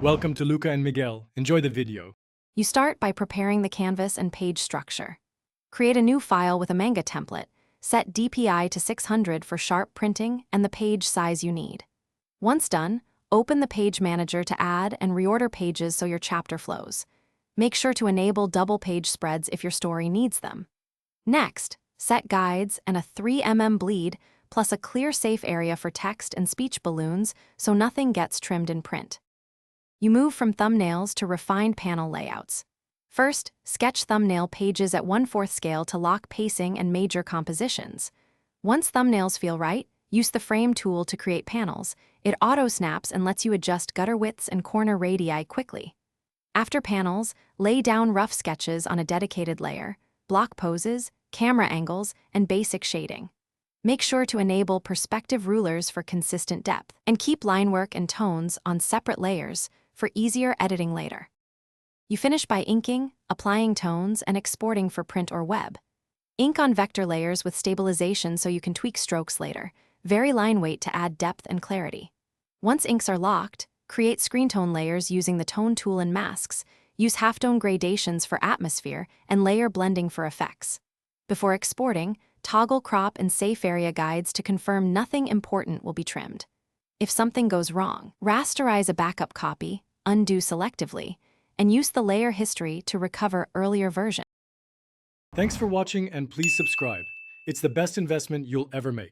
Welcome to Luca and Miguel. Enjoy the video. You start by preparing the canvas and page structure. Create a new file with a manga template. Set DPI to 600 for sharp printing and the page size you need. Once done, open the page manager to add and reorder pages so your chapter flows. Make sure to enable double page spreads if your story needs them. Next, set guides and a 3 mm bleed plus a clear safe area for text and speech balloons so nothing gets trimmed in print. You move from thumbnails to refined panel layouts. First, sketch thumbnail pages at 1/4 scale to lock pacing and major compositions. Once thumbnails feel right, use the frame tool to create panels. It auto-snaps and lets you adjust gutter widths and corner radii quickly. After panels, lay down rough sketches on a dedicated layer, block poses, camera angles, and basic shading. Make sure to enable perspective rulers for consistent depth, and keep line work and tones on separate layers for easier editing later. You finish by inking, applying tones, and exporting for print or web. Ink on vector layers with stabilization so you can tweak strokes later. Vary line weight to add depth and clarity. Once inks are locked, create screen tone layers using the tone tool and masks. Use halftone gradations for atmosphere and layer blending for effects. Before exporting, toggle crop and safe area guides to confirm nothing important will be trimmed. If something goes wrong, rasterize a backup copy, undo selectively, and use the layer history to recover earlier versions. Thanks for watching and please subscribe. It's the best investment you'll ever make.